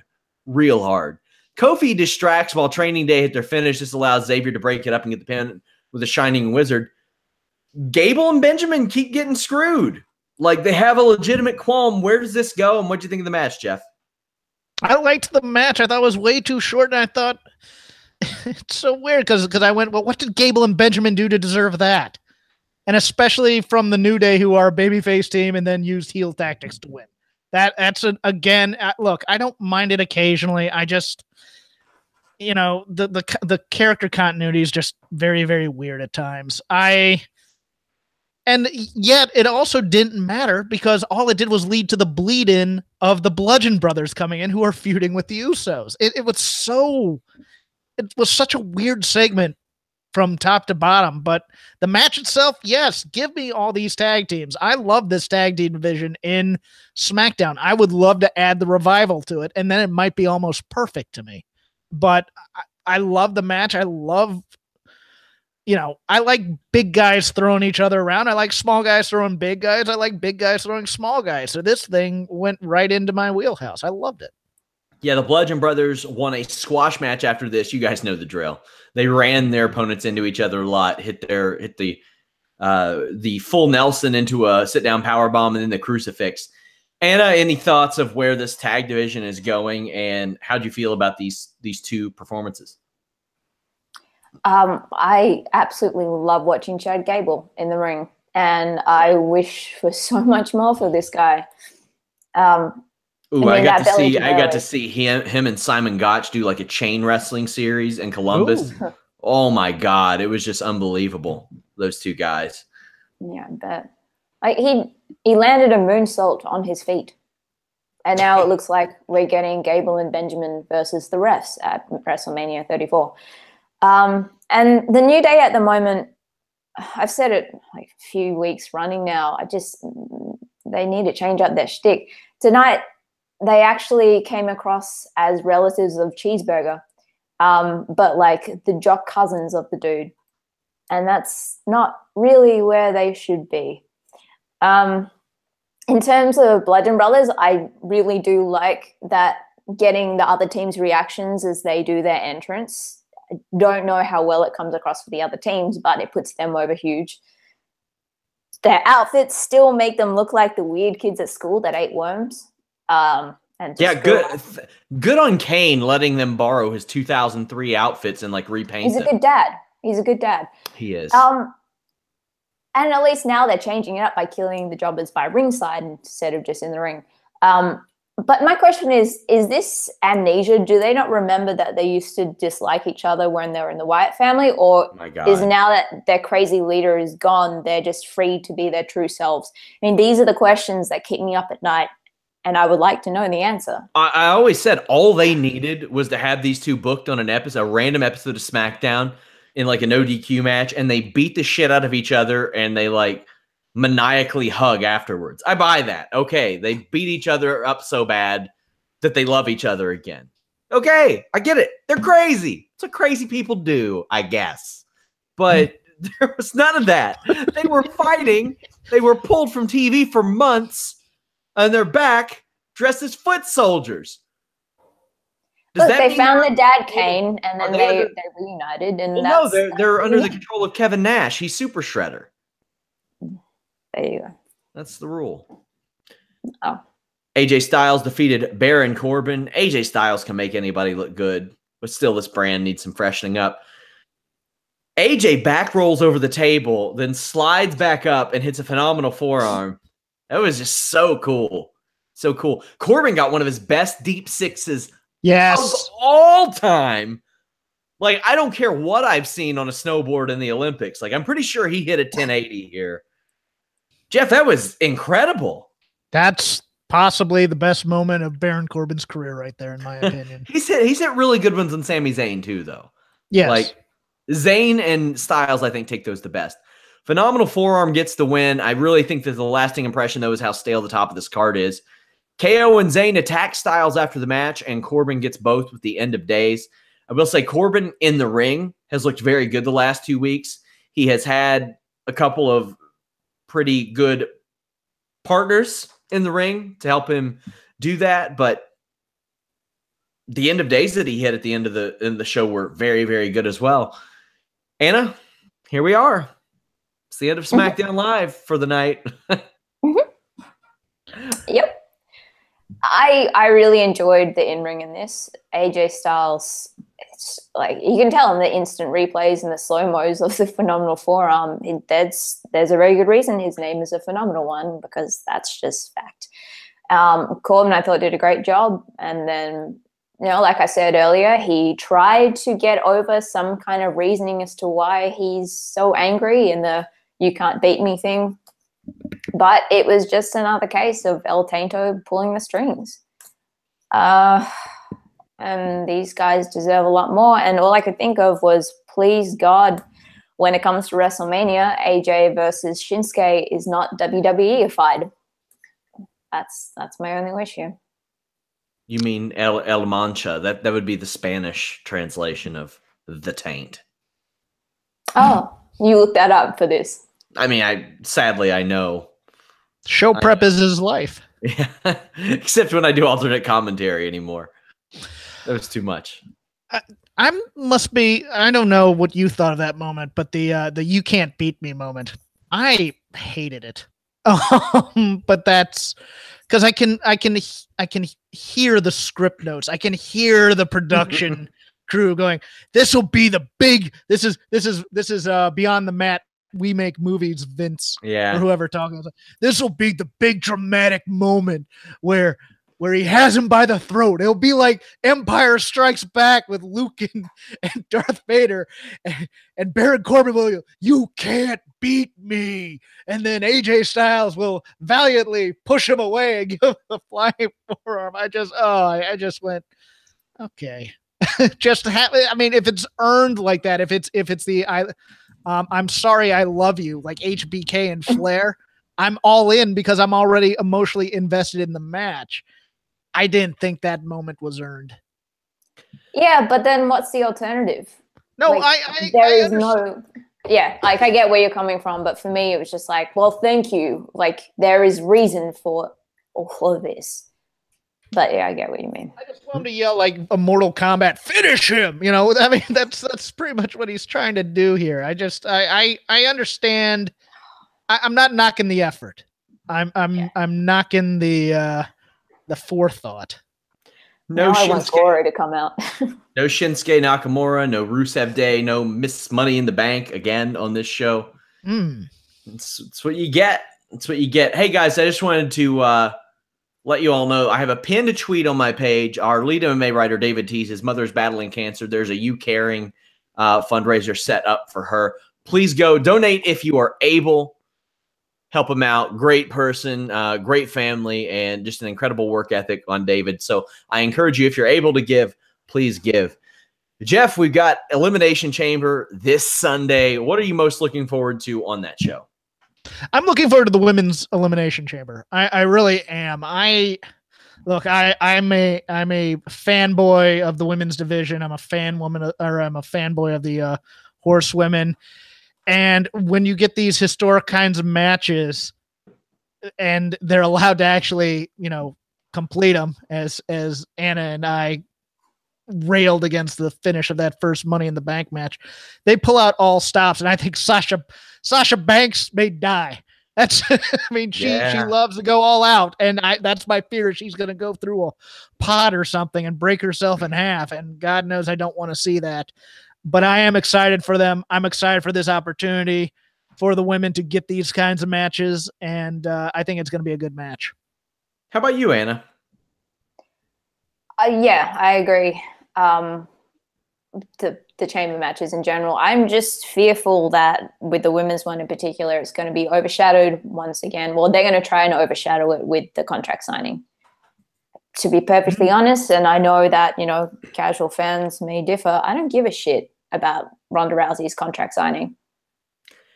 Real hard. Kofi distracts while Training Day hit their finish. This allows Xavier to break it up and get the pin with a Shining Wizard. Gable and Benjamin keep getting screwed. Like, they have a legitimate qualm. Where does this go? And what do you think of the match, Jeff? I liked the match. I thought it was way too short, and I thought it's so weird because I went, well, what did Gable and Benjamin do to deserve that? And especially from the New Day, who are a babyface team and then used heel tactics to win. Again, look, I don't mind it occasionally. I just, the character continuity is just very, very weird at times. And yet it also didn't matter because all it did was lead to the bleed-in of the Bludgeon Brothers coming in, who are feuding with the Usos. It was such a weird segment from top to bottom, but the match itself, yes, give me all these tag teams. I love this tag team division in SmackDown. I would love to add the Revival to it, and then it might be almost perfect to me. But I love the match. I love, I like big guys throwing each other around. I like small guys throwing big guys. I like big guys throwing small guys. So this thing went right into my wheelhouse. I loved it. Yeah, the Bludgeon Brothers won a squash match after this. You guys know the drill. They ran their opponents into each other a lot, hit the full Nelson into a sit-down powerbomb and then the crucifix. Anna, any thoughts of where this tag division is going, and how do you feel about these two performances? I absolutely love watching Chad Gable in the ring, and I wish for so much more for this guy. I got to see him and Simon Gotch do like a chain wrestling series in Columbus. Ooh. Oh my God, it was just unbelievable. Those two guys. Yeah, I bet. He landed a moonsault on his feet, and now it looks like we're getting Gable and Benjamin versus the refs at WrestleMania 34. And the New Day at the moment, I've said it like a few weeks running now. They need to change up their shtick. Tonight, they actually came across as relatives of Cheeseburger, but like the jock cousins of the dude. And that's not really where they should be. In terms of Bludgeon Brothers, I really do like that getting the other team's reactions as they do their entrance. I don't know how well it comes across for the other teams, but it puts them over huge. Their outfits still make them look like the weird kids at school that ate worms. Good on Kane letting them borrow his 2003 outfits and like repaint them. He's a good dad. He is. And at least now they're changing it up by killing the jobbers by ringside instead of just in the ring. But my question is this amnesia? Do they not remember that they used to dislike each other when they were in the Wyatt family? Or is now that their crazy leader is gone, they're just free to be their true selves? I mean, these are the questions that keep me up at night, and I would like to know the answer. I always said all they needed was to have these two booked on a random episode of SmackDown in like a no DQ match, and they beat the shit out of each other, and they like maniacally hug afterwards. I buy that. Okay, they beat each other up so bad that they love each other again. Okay, I get it. They're crazy. It's what crazy people do, I guess. But there was none of that. They were fighting. They were pulled from TV for months, and they're back dressed as foot soldiers. Does Look, that they found the dad Kane, and then they reunited, and no, they're under the control of Kevin Nash. He's Super Shredder. There you go. That's the rule. Oh. AJ Styles defeated Baron Corbin. AJ Styles can make anybody look good, but still this brand needs some freshening up. AJ back rolls over the table, then slides back up and hits a phenomenal forearm. That was just so cool. So cool. Corbin got one of his best deep sixes of all time. Like, I don't care what I've seen on a snowboard in the Olympics. Like, I'm pretty sure he hit a 1080 here. Jeff, that was incredible. That's possibly the best moment of Baron Corbin's career right there, in my opinion. He's hit really good ones on Sami Zayn, too, though. Yes. Like, Zayn and Styles, I think, take those the best. Phenomenal forearm gets the win. I really think that the lasting impression, though, is how stale the top of this card is. KO and Zayn attack Styles after the match, and Corbin gets both with the end of days. I will say Corbin in the ring has looked very good the last 2 weeks. He has had a couple of pretty good partners in the ring to help him do that, but the end of days that he hit at the end of the show were very, very good as well. Anna, here we are. It's the end of SmackDown Live for the night. Yep. I really enjoyed the in-ring in this. AJ Styles, it's like you can tell in the instant replays and the slow-mos of the phenomenal forearm. There's a very good reason his name is a phenomenal one, because that's just fact. Corbin, I thought, did a great job. And then, like I said earlier, he tried to get over some kind of reasoning as to why he's so angry in the "you can't beat me" thing. But it was just another case of El Tanto pulling the strings. And these guys deserve a lot more. And all I could think of was, please God, when it comes to WrestleMania, AJ versus Shinsuke is not WWE-ified. That's my only wish here. You mean El Mancha? That would be the Spanish translation of the Taint. Oh, you looked that up for this. I mean, sadly I know. Show prep is his life. Yeah, except when I do alternate commentary anymore. That was too much. I don't know what you thought of that moment, but the "you can't beat me" moment, I hated it. But that's because I can hear the script notes. I can hear the production crew going, "This will be the big. This is Beyond the Mat. We make movies, Vince." Yeah. Or whoever talking about. This will be the big dramatic moment where he has him by the throat. It'll be like Empire Strikes Back with Luke and Darth Vader, and Baron Corbin will go, "You can't beat me." And then AJ Styles will valiantly push him away and give him the flying forearm. I just went, okay. If it's earned like that, if it's the "I'm sorry, I love you," like HBK and Flair, I'm all in because I'm already emotionally invested in the match. I didn't think that moment was earned. Yeah, but then what's the alternative? No, like, there is no. Yeah, like I get where you're coming from, but for me, it was just like, well, thank you. Like there is reason for all of this. But yeah, I get what you mean. I just want him to yell like a Mortal Kombat, "Finish him!" I mean, that's pretty much what he's trying to do here. I understand. I'm not knocking the effort. I'm knocking the forethought. No, I want Bauert to come out. No Shinsuke Nakamura, no Rusev Day, no Miss Money in the Bank again on this show. It's what you get. It's what you get. Hey guys, I just wanted to let you all know I have a pinned tweet on my page. Our lead MMA writer, David Tease, his mother's battling cancer. There's a You Caring fundraiser set up for her. Please go donate if you are able. Help him out. Great person, great family, and just an incredible work ethic on David. So I encourage you, if you're able to give, please give. Jeff, we've got Elimination Chamber this Sunday. What are you most looking forward to on that show? I'm looking forward to the women's Elimination Chamber. I really am. I'm a fanboy of the women's division. I'm a fanboy of the horsewomen. And when you get these historic kinds of matches and they're allowed to actually, complete them as Anna and I railed against the finish of that first Money in the Bank match. They pull out all stops, and I think Sasha Banks may die. That's, I mean, she loves to go all out, and that's my fear. She's going to go through a pot or something and break herself in half, and God knows I don't want to see that. But I am excited for them. I'm excited for this opportunity for the women to get these kinds of matches, and I think it's going to be a good match. How about you, Anna? Yeah, I agree. The chamber matches in general, I'm just fearful that with the women's one in particular, it's going to be overshadowed once again. Well, they're going to try and overshadow it with the contract signing. To be perfectly honest, and I know that, you know, casual fans may differ, I don't give a shit about Ronda Rousey's contract signing.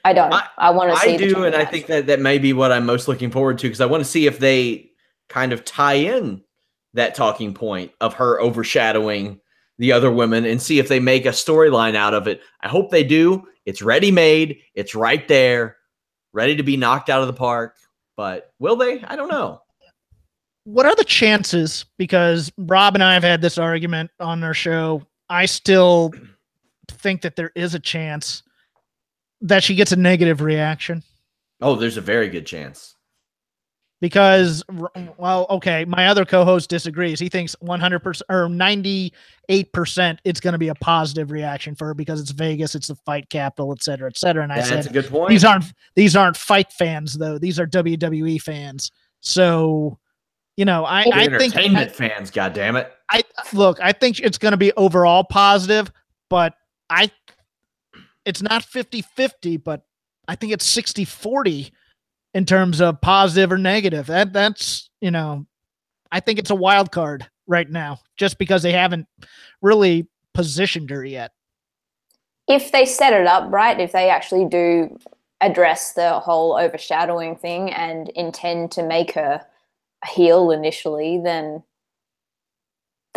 I don't. I want to see. I do, and I think that may be what I'm most looking forward to, because I want to see if they kind of tie in that talking point of her overshadowing the other women and see if they make a storyline out of it. I hope they do. It's ready-made. It's right there, ready to be knocked out of the park. But will they? I don't know. What are the chances? Because Rob and I have had this argument on our show. I still think that there is a chance that she gets a negative reaction. Oh, there's a very good chance. Because, well, okay, my other co-host disagrees. He thinks 100% or 98% it's going to be a positive reaction for her because it's Vegas, it's the fight capital, et cetera, et cetera. And I said, that's a good point. These aren't fight fans, though. These are WWE fans. So, you know, I think entertainment fans, goddammit. I think it's going to be overall positive, but it's not 50-50, but I think it's 60-40 in terms of positive or negative. That's, you know, I think it's a wild card right now, just because they haven't really positioned her yet. If they set it up right, if they actually do address the whole overshadowing thing and intend to make her a heel initially, then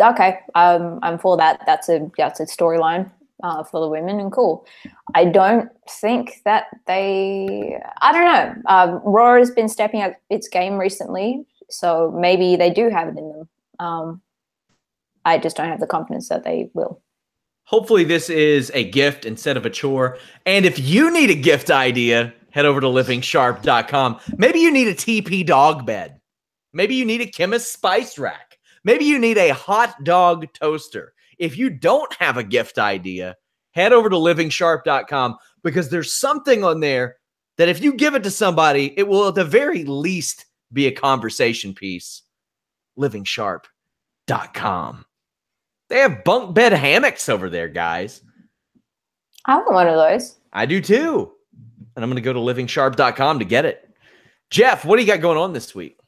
okay, I'm for that. That's a storyline for the women, and cool. I don't think that I don't know. Raw has been stepping up its game recently, so maybe they do have it in them. I just don't have the confidence that they will. Hopefully this is a gift instead of a chore. And if you need a gift idea, head over to livingsharp.com. Maybe you need a TP dog bed. Maybe you need a chemist spice rack. Maybe you need a hot dog toaster. If you don't have a gift idea, head over to livingsharp.com, because there's something on there that if you give it to somebody, it will at the very least be a conversation piece. livingsharp.com. They have bunk bed hammocks over there, guys. I want one of those. I do too. And I'm going to go to livingsharp.com to get it. Jeff, what do you got going on this week?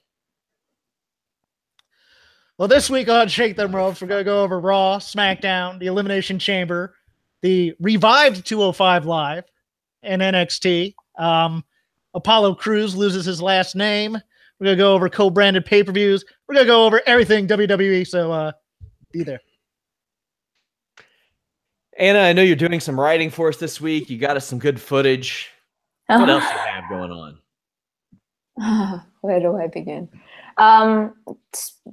Well, this week on Shake Them Ropes, we're going to go over Raw, SmackDown, the Elimination Chamber, the revived 205 Live, and NXT. Apollo Crews loses his last name. We're going to go over co-branded pay-per-views. We're going to go over everything WWE, so be there. Anna, I know you're doing some writing for us this week. You got us some good footage. What else do you have going on? Where do I begin?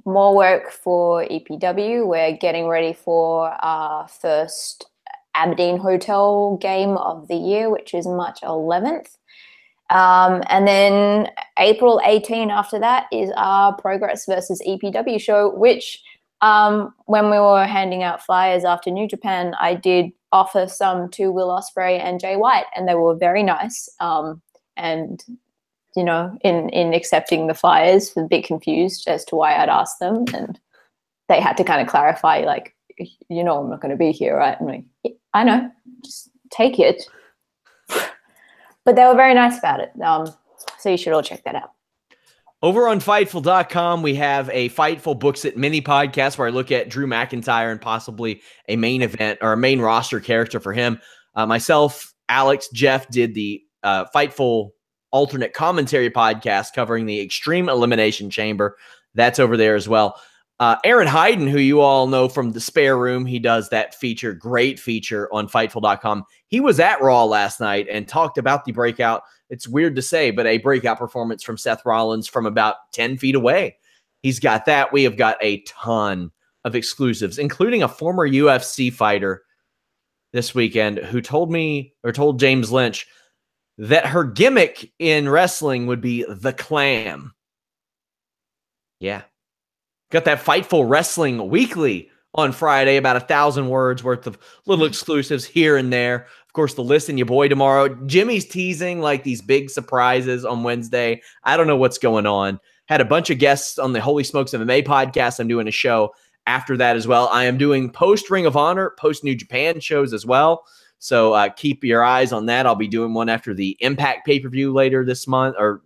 More work for EPW. We're getting ready for our first Aberdeen Hotel game of the year, which is March 11th. And then April 18 after that is our Progress versus EPW show, which when we were handing out flyers after New Japan, I did offer some to Will Ospreay and Jay White, and they were very nice. And you know, in accepting the flyers, a bit confused as to why I'd asked them, and they had to kind of clarify, like, you know, I'm not going to be here, right? I'm like, yeah, I know, just take it. But they were very nice about it. So you should all check that out. Over on Fightful.com, we have a Fightful Books It mini podcast where I look at Drew McIntyre and possibly a main event or a main roster character for him. Myself, Alex, Jeff did the Fightful alternate commentary podcast covering the Extreme Elimination Chamber. That's over there as well. Aaron Hayden, who you all know from the Spare Room, he does that feature, great feature on Fightful.com. He was at Raw last night and talked about the breakout. It's weird to say, but a breakout performance from Seth Rollins from about 10 feet away. He's got that. We have got a ton of exclusives, including a former UFC fighter this weekend who told James Lynch that her gimmick in wrestling would be the clam. Yeah. Got that Fightful Wrestling Weekly on Friday, about 1,000 words worth of little exclusives here and there. Of course, the list and your boy tomorrow. Jimmy's teasing like these big surprises on Wednesday. I don't know what's going on. Had a bunch of guests on the Holy Smokes MMA podcast. I'm doing a show after that as well. I am doing post Ring of Honor, post New Japan shows as well. So keep your eyes on that. I'll be doing one after the Impact pay-per-view later this month or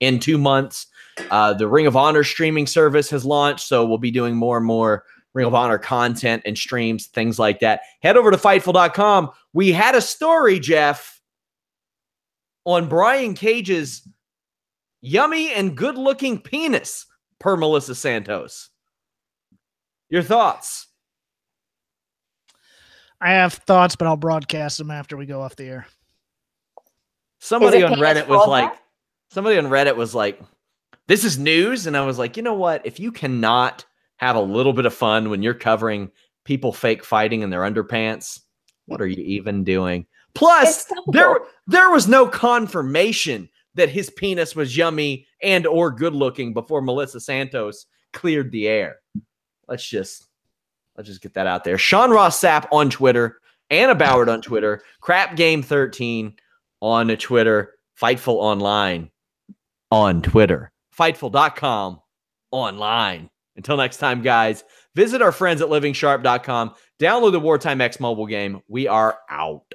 in 2 months. The Ring of Honor streaming service has launched, so we'll be doing more and more Ring of Honor content and streams, things like that. Head over to Fightful.com. We had a story, Jeff, on Brian Cage's yummy and good-looking penis per Melissa Santos. Your thoughts? I have thoughts, but I'll broadcast them after we go off the air. Somebody on Reddit was like, this is news. And I was like, you know what? If you cannot have a little bit of fun when you're covering people fake fighting in their underpants, what are you even doing? Plus, there was no confirmation that his penis was yummy and or good looking before Melissa Santos cleared the air. Let's just get that out there. Sean Ross Sapp on Twitter, Anna Bauert on Twitter, Crap Game 13 on Twitter, Fightful Online on Twitter, Fightful.com online. Until next time, guys, visit our friends at livingsharp.com. Download the Wartime X mobile game. We are out.